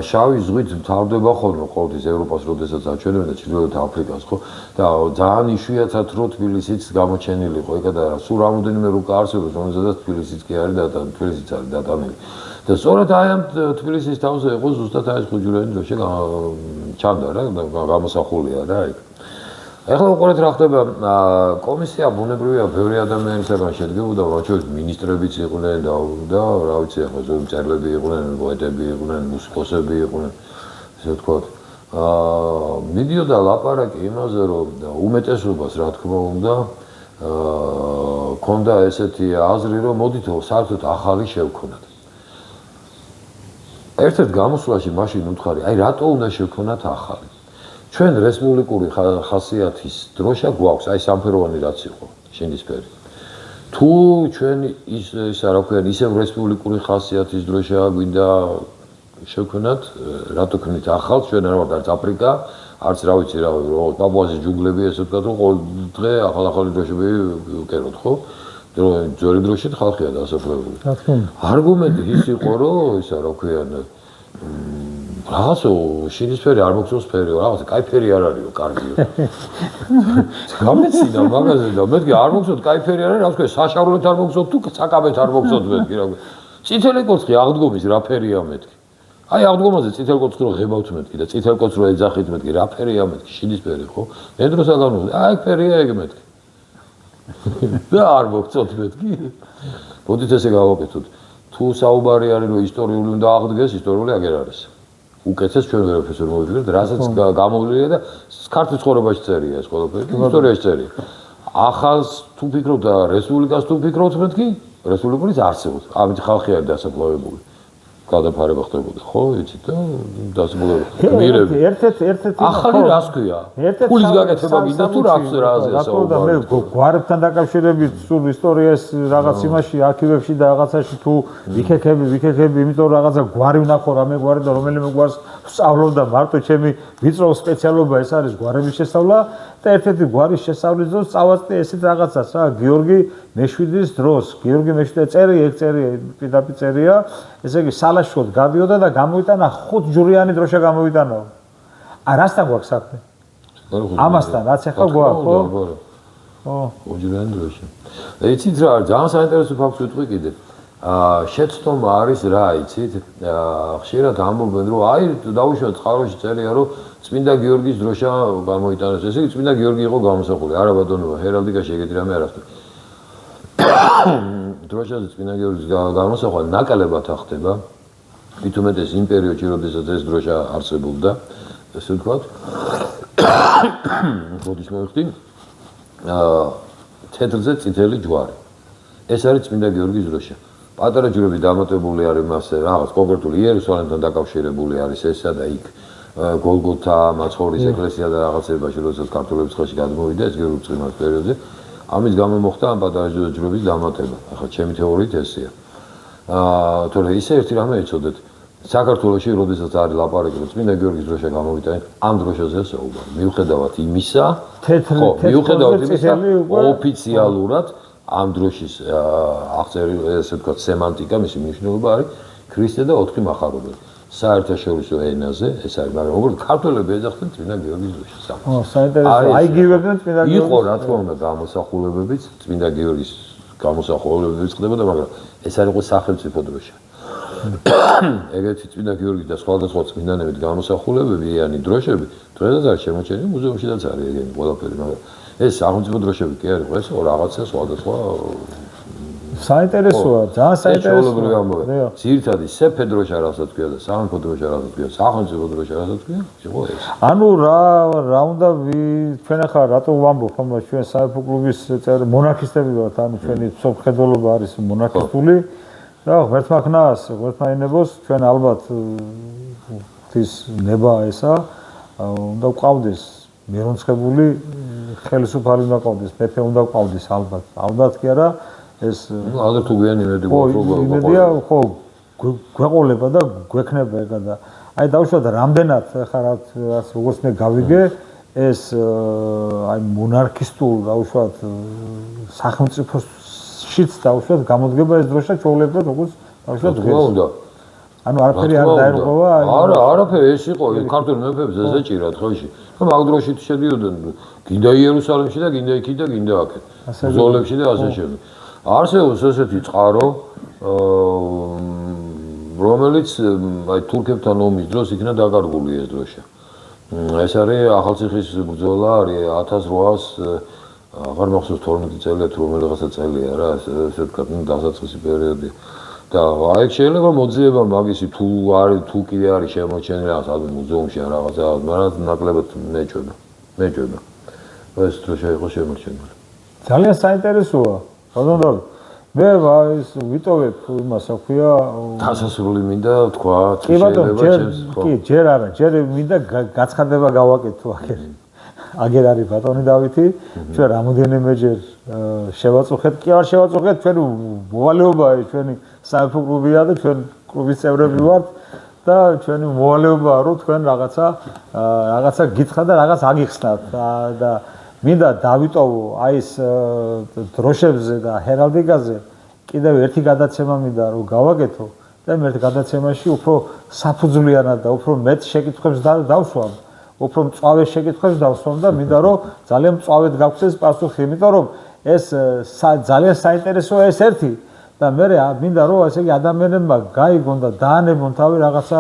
შავი ზღვით მთავრდება ხოლმე ყოველთვის ევროპას, როდესაც აჩვენებენ და ჩრდილოეთ აფრიკას, ხო? და ძალიან იშვიათად რო თბილისიც გამოჩენილი იყო, ეკა და სულ რამოდენიმე რუკა არსებობს, რომელზედაც თბილისიც კი არის და თბილისიც არის დატანილი. და სწორედ აი ამ თბილისის თავზე იყო ზუსტად აი ხუჯურიანი დროშა ჩანდა რა, გამოსახულია რა იქ. ეხლა უყურეთ რა ხდება კომისია ბუნებრივია ბევრი ადამიანისგან შედგებოდა, ვაჩვენოთ მინისტრებიც იყვნენ და რა ვიცი ახლა ზოგი მწერლები იყვნენ, პოეტები იყვნენ, მუსიკოსები იყვნენ, ესე ვთქვათ. მიდიოდა ლაპარაკი იმაზე, რომ უმეტესობას რა თქმა უნდა ქონდა ესეთი აზრი, რომ მოდით საერთოდ ახალი შევქონათ. ერთ-ერთ გამოსვლაში მაშინ უთხარი, აი რატო უნდა შევქონათ ახალი? ჩვენ რესპუბლიკური ხასიათის დროშა გვაქვს, აი სამფეროვანი რაც იყო, შინდისფერი. თუ ჩვენ ისა რა ქვია, ისევ რესპუბლიკური ხასიათის დროშა გვინდა შევქონათ, რატო ქნით ახალს, ჩვენ არ ვართ არც აფრიკა, არც რა ვიცი რა, პაპუასის ჯუნგლები, ესე ვთქვათ, რომ ყოველ დღე ახალი დროშები ვკეროთ, ხო? ძველი დროშით ხალხია დასაფლავებული. არგუმენტი ის იყო, რომ ისა რა ქვია, რაღაცო შინისფერი არ მოგწონს ფერიო, რაღაცა კაი ფერი არ არისო, კარგიო. გამეცინა მაგაზე და მეთქი არ მოგწონთ კაი ფერი არ არის, რა ვთქვი, საშარულით არ მოგწონთ თუ საკაბეთ არ მოგწონთ მეთქი რა. წითელი კოცხი აღდგომის რა ფერია მეთქი. აი აღდგომაზე წითელ კოცხს რო ღებავთ მეთქი და წითელ კოცხს რო ეძახით მეთქი, რა ფერია მეთქი, შინისფერი ხო? მედროს აგანო, აი ფერია ეგ მეთქი. და არ მოგწონთ მეთქი. მოდით ესე გავაკეთოთ. თუ საუბარი არის რომ ისტორიული უნდა აღდგეს, ისტორიული აგერ არის. უკეთეს ჩვენ ვერაფერს ვერ მოვიფიქრეთ, რასაც გამოვლინდა და ქართულ ცხოვრებაში წერია ეს ყველაფერი, ისტორიაში წერია. ახალს თუ ფიქრობთ და რესპუბლიკას თუ ფიქრობთ მეთქი, რესპუბლიკის არსებობს. ამით ხალხი არის დასაფლავებული. გადაფარება ხდებოდა, ხო, იცით და დასაბოლოება. გმირები. ერთ-ერთი ახალი რას ქვია? ფულის გაკეთება გინდა თუ რაზეა საუბარი? მე გვარებთან დაკავშირებით სულ ისტორიას რაღაც იმაში არქივებში და რაღაცაში თუ ვიქექები, იმიტომ რაღაცა გვარი ვნახო, რამე გვარი და რომელიმე გვარს ვსწავლობდა, მარტო ჩემი ვიწრო სპეციალობა ეს არის გვარების შესწავლა და ერთ-ერთი გვარის შესწავლის დროს წავაწდი ესეთ რაღაცას რა, გიორგი მეშვიდის დროს, გიორგი მეშვიდე წერია, პირდაპირ წერია, ესე იგი სალაშქროდ გადიოდა და გამოვიტანა 5 ჯვრიანი დროშა გამოვიტანა. რასთან გვაქვს საქმე? ამასთან, რაც ახლა გვაქვს, ხო? ხო. 5 ჯვრიანი დროშა. იცით რა, ძალიან საინტერესო ფაქტს ვიტყვი კიდე. შეცდომა არის რა, იცით? ხშირად ამბობენ, რომ აი დავუშვათ წყაროში წერია, რომ წმინდა გიორგის დროშა გამოიტანეს. ესე იგი წმინდა გიორგი იყო გამოსახული. არა ბატონო, ჰერალდიკაში ეგეთი რამე არ აქვს. დროშაზე წმინდა გიორგის გამოსახვა ნაკლებად ახდება. მით უმეტეს იმ პერიოდში, როდესაც ეს დროშა არსებობდა, ესე ვთქვათ. როდის მოიხდი? თეთრზე წითელი ჯვარი. ეს არის წმინდა გიორგის დროშა. პატარა ჯვრები დამატებული არის მასე, რაღაც კონკრეტული იერუსალიმთან დაკავშირებული არის ესა და იქ გოლგოთა, მაცხოვრის ეკლესია და რაღაცებაში, როდესაც ქართველების ხელში გადმოვიდა ეს გიორგი ბრწყინვალის პერიოდზე. ამის გამო მოხდა ამ პატარა ჯვრების დამატება. ახლა ჩემი თეორიით ესეა. თორე ისე ერთი რამე ეცოდეთ. საქართველოში, როდესაც არის ლაპარაკი, რომ წმინდა გიორგის დროშა გამოვიტანეთ, ამ დროშაზე საუბარი. მიუხედავად იმისა, მიუხედავად იმისა, ოფიციალურად ამ დროშის აღწერილი ესე ვთქვათ სემანტიკა, მისი მნიშვნელობა არის ქრისტე და 4 მახარებელი. საერთაშორისო ენაზე ეს არის, მაგრამ როგორც ქართველები ეძახდნენ წმინდა გიორგის დროშას. საინტერესო. აი გიორგის წმინდა გიორგის იყო რა თქმა უნდა გამოსახულებებიც, წმინდა გიორგის გამოსახულებებიც ხდებოდა, მაგრამ ეს არ იყო სახელმწიფო დროშა. ეგეთი წმინდა გიორგი და სხვადასხვა წმინდანებით გამოსახულებებიანი დროშები დღესაც არის შემორჩენილი მუზეუმშიც არის ეგენი ყველაფერი, მაგრამ ეს სახელმწიფო დროშები კი არ იყო, ეს რაღაცა სხვადასხვა საინტერესოა, ძალიან საინტერესოა. ძირითადი სეფე დროშა რასაც ქვია და სახელმწიფო დროშა რასაც ქვია, სახელმწიფო დროშა რასაც ქვია, იყო ეს. ანუ რა უნდა ჩვენ ახლა რატო ვამბობ, ამ ჩვენ საერთო კლუბის მონარქისტები ვართ, ანუ ჩვენი სოფხედველობა არის მონარქისტული. რა, ღმერთმა ქნას, ღმერთმა ინებოს, ჩვენ ალბათ ღვთის ნება ესა უნდა ვყავდეს მერონცხებული ხელისუფალი უნდა ყავდეს, მეფე უნდა ყავდეს ალბათ. ალბათ კი არა, ეს ადრე თუ გვიანი იმედი იმედია, ხო, გვეყოლება და გვექნება ეგა და აი დავუშვათ რამდენად ხა რაც როგორც მე გავიგე ეს აი მონარქისტულ დავუშვათ სახელმწიფოშიც დავუშვათ გამოდგება ეს დროშა ჩვეულებრივად როგორც დავუშვათ უნდა ანუ არაფერი არ დაერღვევა არა არაფერი ეს იყო ქართულ მეფეებს ესეჭირათ ხელში რომ აქ დროშით შედიოდნენ გინდა იერუსალიმში და გინდა იქით და გინდა აქეთ ზოლებში და ასე შემდეგ არსებობს ესეთი წყარო რომელიც აი თურქებთან ომის დროს იქნა დაკარგული ეს დროშა. ეს არის ახალციხის ბრძოლა არის 1800 აღარ მახსოვს 12 წელია თუ რომელიღაცა წელია რა ესე ვთქვათ დასაწყისი პერიოდი და აი შეიძლება მოძიება მაგისი თუ არის თუ კიდე არის შემოჩენილი რაღაც ალბათ მუზეუმში რაღაცა მაგრამ ნაკლებად მეჭვება. ეს დროშა იყო შემორჩენილი. ძალიან საინტერესოა. ბატონო მე ის ვიტოვებ იმას აქვია დასასრული მინდა თქვა კი ბატონო კი ჯერ არა ჯერ მინდა გაცხადება გავაკეთო აგერ არის ბატონი დავითი ჩვენ რამოდენიმეჯერ შევაწუხეთ კი არ შევაწუხეთ ჩვენ მოვალეობაა ჩვენი სამეფო კლუბია და ჩვენ კლუბის წევრები ვართ და ჩვენი მოვალეობაა რომ თქვენ რაღაცა გითხრათ და რაღაც აგიხსნათ და მინდა დავიტოვო აი ეს დროშებზე და ჰერალდიკაზე კიდევ ერთი გადაცემა მინდა რომ გავაკეთო და მე ერთ გადაცემაში უფრო საფუძვლიანად და უფრო მეტ შეკითხვებს დავსვამ, უფრო მწვავე შეკითხვებს დავსვამ და მინდა რომ ძალიან მწვავედ გავხსნეს პასუხი, იმიტომ რომ ეს ძალიან საინტერესოა ეს ერთი და მე მინდა რომ ესე იგი ადამიანებმა გაიგონ და დაანებონ თავი რაღაცა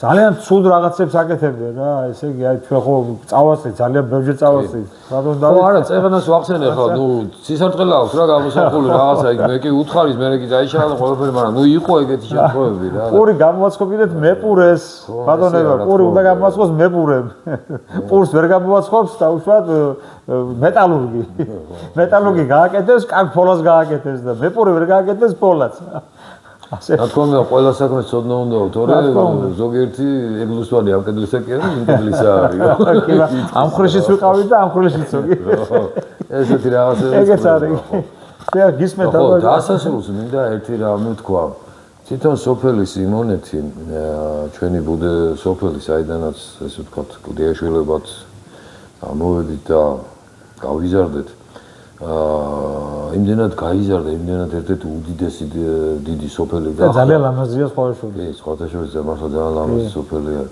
ძალიან ცუდ რაღაცებს აკეთებდნენ რა ესე იგი აი ჩვენ ხო წავასწრით ძალიან ბევრჯერ წავასწრით რატომ და ხო არა წეღანას ვახსენე ხო ნუ სისარტყელა აქვს რა გამოსახული რაღაცა იქ მე კი უთხარის მე კი დაიშალა ყველაფერი მაგრამ ნუ იყო ეგეთი შემთხვევები რა პური გამოვაცხობინეთ მეპურეს ბატონებო პური უნდა გამოვაცხოს მეპურემ პურს ვერ გამოვაცხობს და უშუალოდ მეტალურგი გააკეთებს კარგ ფოლას გააკეთებს და მეპური ვერ გააკეთებს ფოლას რა თქმა უნდა ყველა საქმე ცოდნა უნდა თორე ზოგიერთი ეგლუსვანი ამ კედლისა კი არა იმ კედლისა არის ამ ხრეშიც ვიყავით და ამ ხრეშიც ზოგი ესეთი რაღაცები ეგეც არის და გისმენთ ხო დასასრულს მინდა ერთი რამე თქვა თვითონ სოფელი სიმონეთი ჩვენი ბუდე სოფელი საიდანაც ესე ვთქვათ კლდიაშვილებად ამოვედით და გავიზარდეთ იმდენად გაიზარდა, იმდენად ერთ-ერთი უდიდესი დიდი სოფელი და ძალიან ლამაზია სხვადასხვა. სხვადასხვა მართლა ძალიან ლამაზი სოფელია.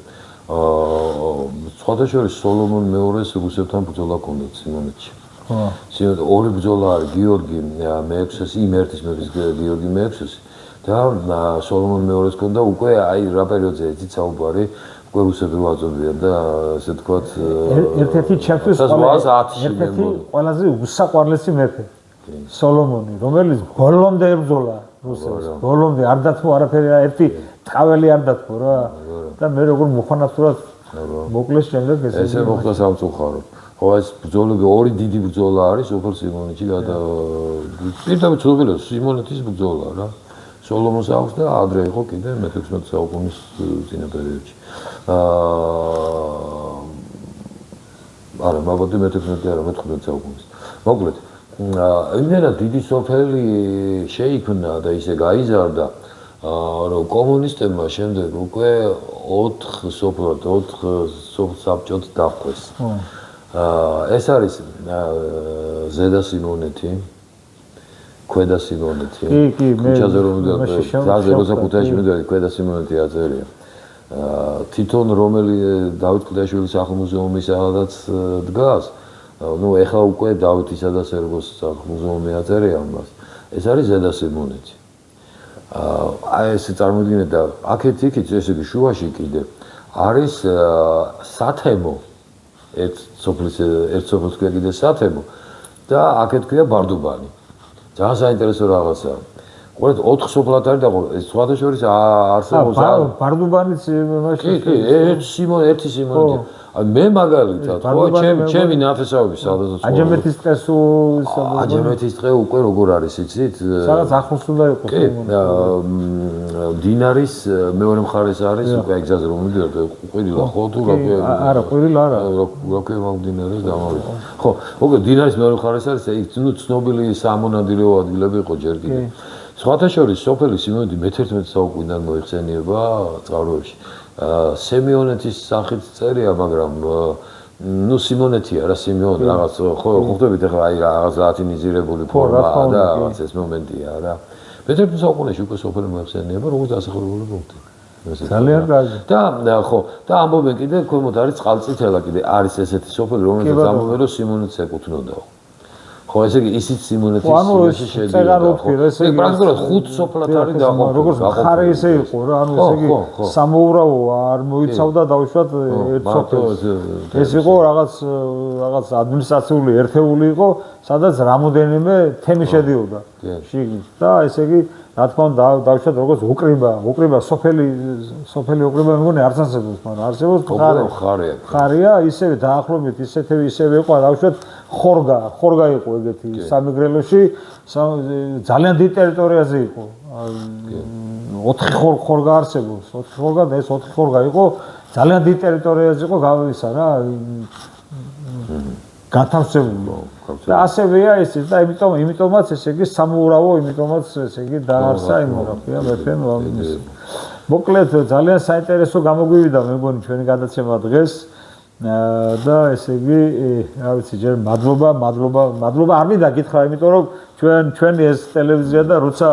სხვადასხვა სოლომონ მეორეს რუსებთან ბრძოლა ჰქონდათ სიმონეთში. სიმონეთ ორი ბრძოლა არის გიორგი მე-6-ესი, იმ ერთის მეფის გიორგი მე-6-ესი და სოლომონ მეორეს ჰქონდა უკვე აი რა პერიოდზე იცით საუბარი რუსები ვაძობიან და ასე ვთქვათ ერთ-ერთი ჩემთვის ყველაზე უსაყვარლესი მეფე სოლომონი რომელიც ბოლომდე ებრძოლა რუსებს ბოლომდე არ დათმო არაფერი ერთი ტყაველი არ დათმო რა და მე როგორ მოხანათურად მოკლეს შემდეგ ესე მოხდა სამწუხაროდ ხო ეს ბრძოლები ორი დიდი ბრძოლა არის სოფელ სიმონეთში და პირდაპირ ცნობილია სიმონეთის ბრძოლა რა სოლომონს აქვს და ადრე იყო კიდე მე-16 საუკუნის წინა პერიოდში არა მაგოდი მე-16 არა მე-15 საუკუნის მოკლედ იმდენად დიდი სოფელი შეიქმნა და ისე გაიზარდა რომ კომუნისტებმა შემდეგ უკვე 4 სოფსაბჭოდ დაჰყვეს ეს არის ზედა სიმონეთი ქვედა სიმონეთი კი მე ქუჩაზე რომ გაზზე როცა ქუთაისში მიდევდი ქვედა სიმონეთი აწერია თვითონ რომელი დავით კლდიაშვილის სახლ-მუზეუმი სადაც დგას ნუ ეხლა უკვე დავითისა და სერგოს სახლ-მუზეუმი აწერია ამას ეს არის ზედა სიმონეთი აი ესე წარმოიდგინეთ და აქეთ იქით ესე იგი შუაში კიდე არის სათემო ერთ სოფლის კიდე სათემო და აქეთ ქვია ბარდუბანი ძალიან საინტერესო რაღაცაა. ყურეთ 4 სოფლად არის და ეს სხვადასხვა არსებობს. ბარდუბანიც მაშინ კი, ერთი სიმონეთი. მე მაგალითად ხო ჩემი ნათესავები სადაც აჯამეთის დღეს აჯამეთის დღე უკვე როგორ არის იცით სადაც ახლოს უნდა იყოს დინარის მეორე მხარეს არის უკვე ეგზაზე რომ მიდიოთ ყვირილა ხო თუ არა ყვირილა არა როქე მაგდინარეს დამავიდა ხო უკვე დინარის მეორე მხარეს არის ნუ ცნობილი სამონადირეო ადგილები იყო ჯერ კიდე სხვათა შორის სოფელი სიმონეთი მე-11 საუკუნიდან მოიხსენიება წყაროებში სემიონეთის სახით წერია, მაგრამ ნუ სიმონეთია რა სიმეონ რაღაც ხო ხვდებით ახლა აი რაღაც ლათინიზირებული ფორმაა და რაღაც ეს მომენტია რა. მე-11 საუკუნეში უკვე სოფელი მოიხსენიება როგორც დასახლებული პუნქტი. ძალიან კარგი. და ხო და ამბობენ კიდე ქვემოთ არის წყალწითელა კიდე არის ესეთი სოფელი რომელსაც ამბობენ რომ სიმონეთს ეკუთვნოდაო. ხო ესე იგი ისიც სიმონეთის სიმონეთში შედიოდა. პრაქტიკულად 5 სოფლად არის დაყოფილი. როგორც ხარე ისე იყო რა, ანუ ესე იგი სამოურავო არ მოიცავდა დაუშვათ ერთ სოფელს. ეს იყო რაღაც ადმინისტრაციული ერთეული იყო, სადაც რამოდენიმე თემი შედიოდა. შიგნით და ესე იგი რა თქმა უნდა დაუშვათ როგორც უკრიბა სოფელი უკრიბა მეგონი არ არსებობს, მაგრამ არსებობს ხარია ისევე დაახლოებით ისევე იყო დაუშვათ ხორგა იყო ეგეთი სამეგრელოში ძალიან დიდ ტერიტორიაზე იყო 4 ხორგა არსებობს 4 ხორგა და ეს 4 ხორგა იყო ძალიან დიდ ტერიტორიაზე იყო გავისა რა გათავსებული და ასევეა ისიც და იმიტომაც ესე იგი სამურავო იმიტომაც ესე იგი დაარსა იმორაფია მეფემ მოკლედ ძალიან საინტერესო გამოგვივიდა მე მგონი ჩვენი გადაცემა დღეს და ესე იგი რა ვიცი ჯერ მადლობა არ მინდა გითხრა იმიტომ რომ ჩვენი ეს ტელევიზია და როცა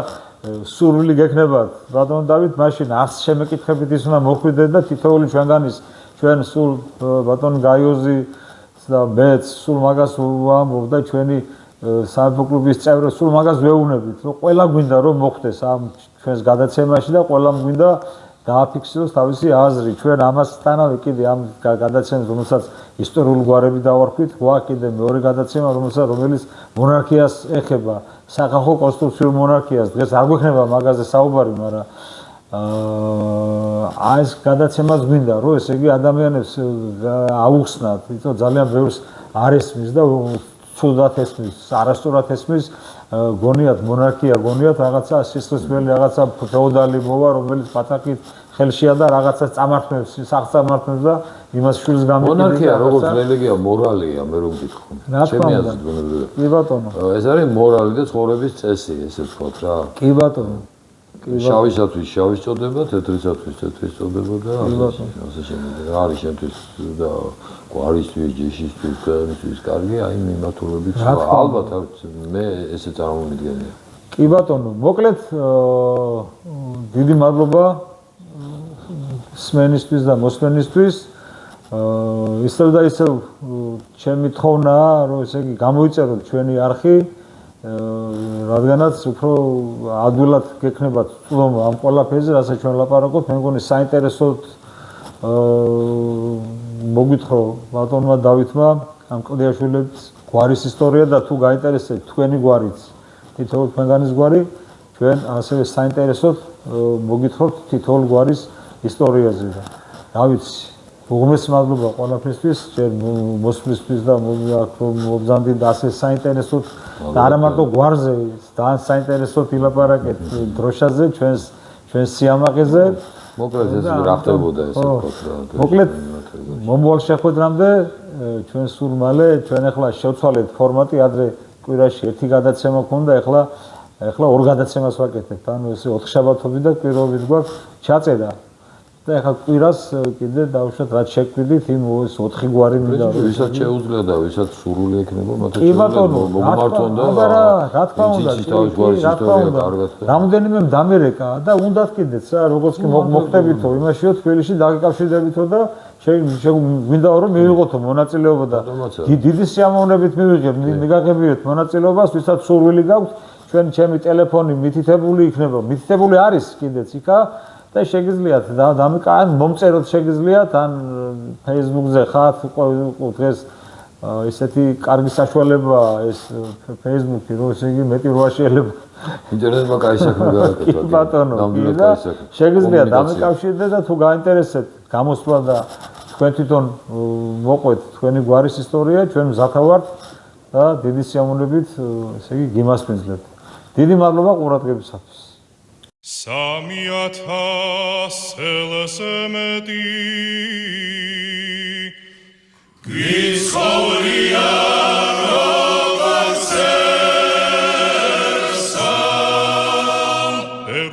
სურვილი გექნებათ ბატონ დავით მაშინ არც შემეკითხებით ის უნდა მოხვიდეთ და თითოეული ჩვენგანის ჩვენ სულ ბატონ გაიოზი და მეც სულ მაგას ვამბობ და ჩვენი სამეფო კლუბის წევრებს სულ მაგას ვეუბნებით რომ ყველა გვინდა რომ მოხვდეს ამ ჩვენს გადაცემაში და ყველამ გვინდა დააფიქსიროს თავისი აზრი ჩვენ ამასთანავე კიდე ამ გადაცემას რომელსაც ისტორიული გვარები დავარქვით გვაქვს კიდე მეორე გადაცემა რომელიც მონარქიას ეხება სახალხო კონსტიტუციურ მონარქიას დღეს არ გვექნება მაგაზე საუბარი მაგრამ ეს გადაცემას გვინდა რომ ესე იგი ადამიანებს აუხსნათ იმიტომ ძალიან ბევრს არ ესმის და ცუდად ესმის არასწორად ესმის გონიათ მონარქია გონიათ რაღაცა სისხლისმელი რაღაცა ფეოდალი მოვა რომელიც პატაკით ხელშია და რაღაცა წამართმევს სახლ-წამართმევს და იმას შვილს გამიგებს მონარქია როგორც რელიგია მორალია მე რომ გითხო ჩემი აზრით გონებრივია კი ბატონო ეს არის მორალი და ცხოვრების წესი ესე ვთქვათ რა კი ბატონო შავისათვის შავის წოდება თეთრისათვის თეთრის წოდება და ასე შემდეგ არის შემთხვევით და გვარისთვის ჯიშისთვის ქვეყნისთვის კარგი აი მიმართულებით ალბათ მე ესე წარმომიდგენია კი ბატონო მოკლედ დიდი მადლობა სმენისთვის და მოსმენისთვის ისევ და ისევ ჩემი თხოვნაა რომ ესე იგი გამოიწეროთ ჩვენი არხი რადგანაც უფრო ადვილად გექნებათ წვდომა ამ ყველაფერზე რასაც ჩვენ ლაპარაკობთ მე მგონი საინტერესოდ მოგვითხოვ ბატონმა დავითმა ამ კლდიაშვილების გვარის ისტორია და თუ გაინტერესებთ თქვენი გვარიც თითოეულ თქვენგანის გვარი ჩვენ ასევე საინტერესოდ მოგვითხოვთ თითოეულ გვარის ისტორიაზე და რა ვიცი უღრმესი მადლობა ყველაფრისთვის ჯერ მოსვლისთვის და მობრძანდი და ასე საინტერესოდ და არა მარტო გვარზე ძალიან საინტერესოდ ილაპარაკეთ დროშაზე ჩვენს სიამაყეზე მოკლედ ეს რა ხდებოდა ესე ვთქვათ რა მოკლედ მომავალ შეხვედრამდე ჩვენ სულ მალე ჩვენ ახლა შევცვალეთ ფორმატი ადრე კვირაში ერთი გადაცემა ქონდა ახლა 2 გადაცემას ვაკეთებთ ანუ ესე 4 შაბათობი და კვირაობით გვაქვს ჩაწერა და ახლა კვირას კიდე დავუშვათ რაც შეგვიდით იმ 4 გვარი მინდა ვისაც შეუძლია და ვისაც სურვილი ექნება მათ მოგმართონ და რა თქმა უნდა რამოდენიმე დამერეკა და უნდათ კიდეც რა როგორც კი მოხდებითო იმაშიო თბილისში დაგეკავშირდებითო და გვინდა რომ მივიღოთო მონაწილეობა და დიდი სიამოვნებით მიგაღებიეთ მონაწილეობას ვისაც სურვილი გაქვთ ჩემი ტელეფონი მითითებული იქნება მითითებული არის კიდეც იქა და შეგიძლიათ დამიკან მომწეროთ შეგიძლიათ ან Facebook-ზე ხართ დღეს ესეთი კარგი საშუალებაა ეს Facebook-ი რომ ესე იგი მეტი როა შეიძლება ინტერნეტმა კაი საქმე გააკეთა ბატონო შეგიძლიათ დამიკავშირდეთ და თუ გაინტერესებთ გამოსვლა და თქვენ თვითონ მოყვეთ თქვენი გვარის ისტორია, ჩვენ მზათა ვართ და დიდი სიამოვნებით, ესე იგი, გიმასპინძლებთ. დიდი მადლობა ყურადღებისათვის. 3000 წელს მეტი გიცხოვრია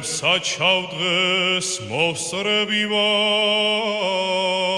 საჩავ დღეს მოსრები ვარ